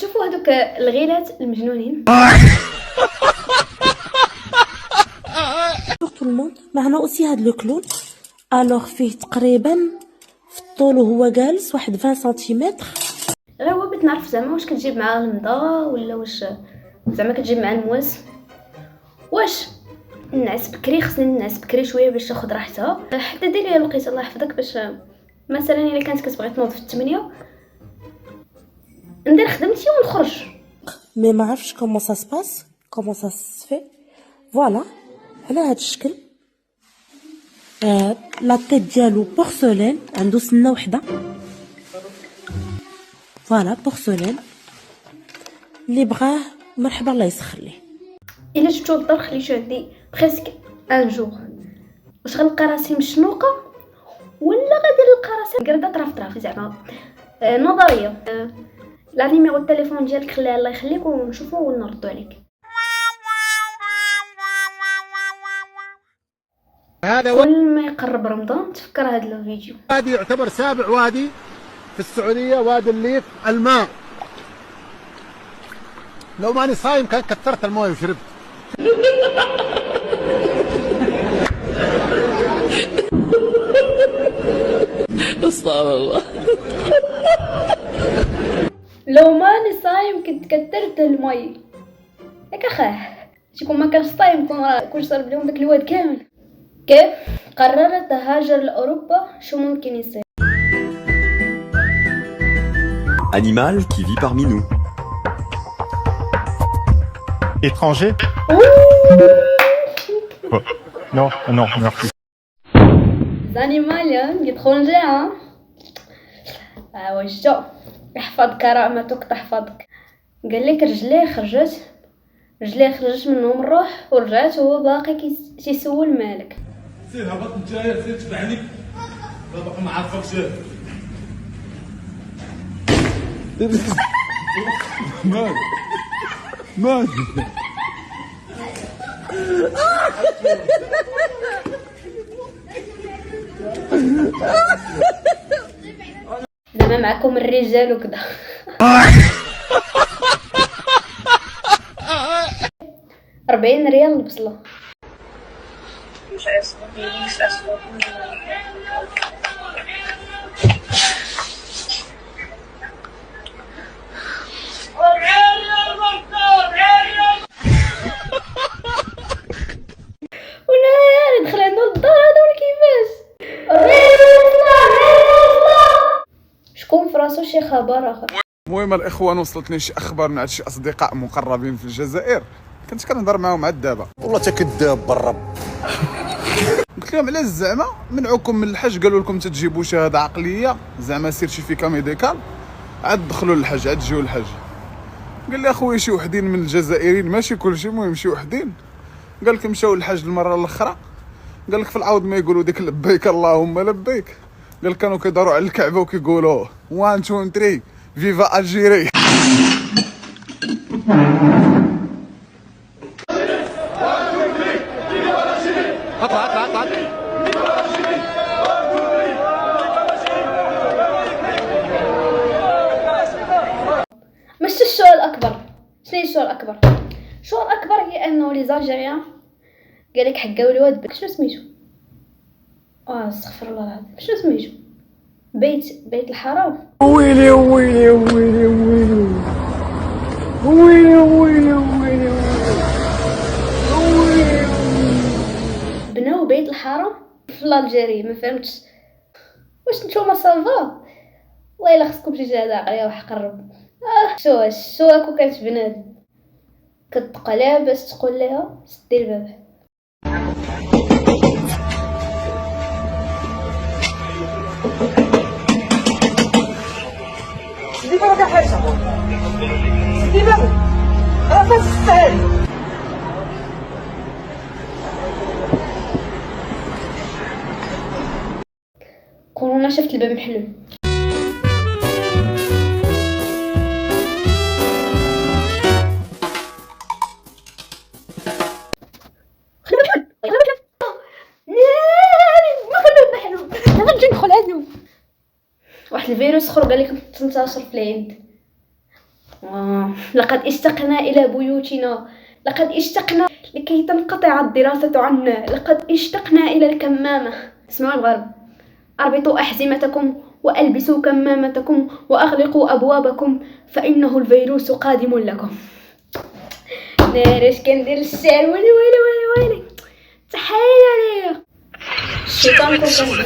كتشوفوا هذوك الغيلات المجنونين. tout le monde معنا اوسي هاد لو كلون. الوغ فيه تقريبا في الطول وهو جالس واحد 20 سنتيمتر. غير هو بغيت نعرف زعما واش كتجيب معاه المضه ولا واش زعما كتجيب معاه المواس. واش نعس بكري؟ خصني نعس بكري شويه باش تاخذ راحتها. حتى ديري الوقيته الله يحفظك باش مثلا الا كانت كتبغي تنوض في 8 ندير خدمتي ونخرج. مي ما عرفتش كومون سا سباس كومون سا سفي. فوالا على هاد الشكل. لا تيت ديالو بورسلين، عنده سنه وحده. فوالا بورسلين، اللي بغاه مرحبا الله يسخر ليه. الا جبتو للدار خليتو عندي بريسك ان جور. واش غنلقى راسي مشنوقه ولا غادي نلقى راسي قرده طرف زعما نظريه. لا نيميرو التليفون ديالك خليها الله يخليك ونشوفو ونردو عليك. هذا كل ما يقرب رمضان تفكر هذا الفيديو. وادي يعتبر سابع وادي في السعودية، وادي الليث. الماء لو ماني صايم كان كثرت المويه وشربت. استغفر الله. لو ماني صايم كنت كثرت المي. ياك اخاه شكون ما كانش صايم كون شرب لهم داك الواد كامل. كيف قررت تهاجر لاوروبا؟ شو ممكن يصير؟ Animal qui vit parmi nous. Étranger? Non, non, merci. زانيمال يتخونجي ها. وجدو يحفظ كرامتك تحفظك. قال لك رجليه خرجت منهم الروح ورجعت وهو باقي كيسول مالك. سير هبط نتايا، سير تبعني باقي ما عرفكش. مال زعما معكم الرجال وكذا. 40 ريال البصله. ولا ندخل عنده للدار هذا ولا كيفاش؟ شكون في راسو شي خبر اخر. المهم الاخوان وصلتني شي اخبار من شي اصدقاء مقربين في الجزائر، كنت كنهضر معاهم عاد دابا. والله تا كذاب بالرب. قلت لهم علاش زعما منعوكم من الحج؟ قالوا لكم تجيبوا شهاده عقليه زعما سيرتيفيكا ميديكال عاد دخلوا للحج عاد تجيو للحج. قال لي اخويا شي وحدين من الجزائريين ماشي كلشي، المهم شي وحدين قال لك مشاو للحج المره الاخرى، قال لك في العوض ما يقولوا ديك لبيك اللهم لبيك، قال كانوا كيداروا على الكعبه وكيقولوا 1 2 3 فيفا الجيري. مش الشغل الاكبر. شنو هي الشغل الاكبر؟ الشغل الاكبر هي انه لي زالجيريان قال لك حكاو الواد بك. شنو سميتو؟ استغفر الله العظيم. شنو سميتو؟ بيت الحرام. ويلي ويلي ويلي ويلي ويلي ويلي ويلي ويلي. بناو بيت الحرام في الجزائر. ما فهمتش واش نتوما صافا. والله الا خصكم شي شهاده عقليه وحق الرب. شو هاكو كانت بنادم كتبقى لاباس تقول لها سدي الباب. سيدي بابا كاع حاجه. سيدي بابا راه تستاهل. كورونا شفت الباب محلول. واحد الفيروس اخر قال لك تنتشر في الهند. لقد اشتقنا إلى بيوتنا، لقد اشتقنا لكي تنقطع الدراسة عنا، لقد اشتقنا إلى الكمامة. اسمعوا الغرب، أربطوا أحزمتكم وألبسوا كمامتكم وأغلقوا أبوابكم فإنه الفيروس قادم لكم. نارش كندير الشعر، ويلي ويلي ويلي ويلي، تحايل عليا الشيطان كون كنزير.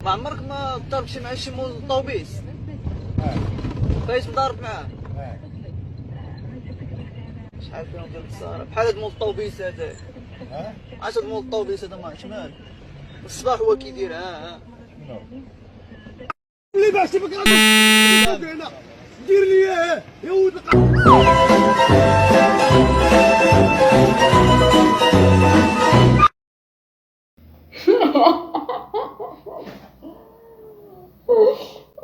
ما عمرك ما ضربتي مع شي مول الطوبيس؟ فايت مضارب معاه؟ شحال فيهم ديال الصراحه بحال هاد مول الطوبيس هذاك. عرفت هاد مول الطوبيس هذا ما شمال الصباح هو كيدير اللي باش تبقى هنا دير لي اياه يا ولد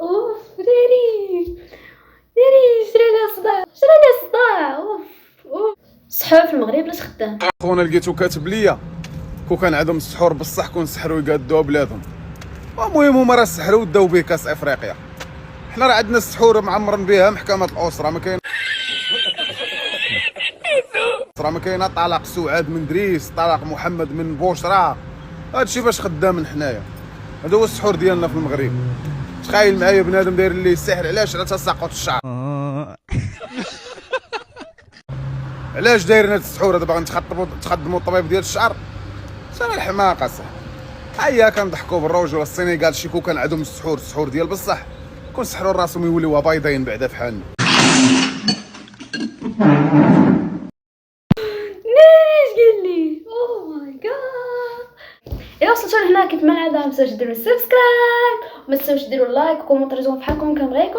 اوف داري شرا لي صداع اوف. صحاب في المغرب لاش خدام. خونا لقيتو كاتب ليا كون كان عندهم السحور بصح كون سحروا يقادوها بلادهم. المهم هما راه سحروا وداو به كاس افريقيا. حنا راه عندنا السحور معمرن بها محكمة الأسرة، ما كاين طلاق سعاد من دريس، طلاق محمد من بوشرة. هادشي باش خدامين حنايا، هذا هو السحور ديالنا في المغرب. تخيل معايا بنادم داير ليه السحر، علاش؟ على تساقط الشعر. علاش دايرين هاد السحور هذا؟ باغي تخدموا الطبيب ديال الشعر؟ سامع الحماقه صح. هيا كنضحكوا بالرجل السنغال شيكو كان عندهم السحور ديال بصح كون سحروا راسهم يوليوها بايضين بعدا فحالنا. ايش قال لي؟ اوه ماي جاد. الا وصلتوا لهنا كيف ما العاده ما تنساوش ديروا السبسكرايب، وما تنساوش ديروا اللايك وكومونتيروا بحالكم كنبغيكم.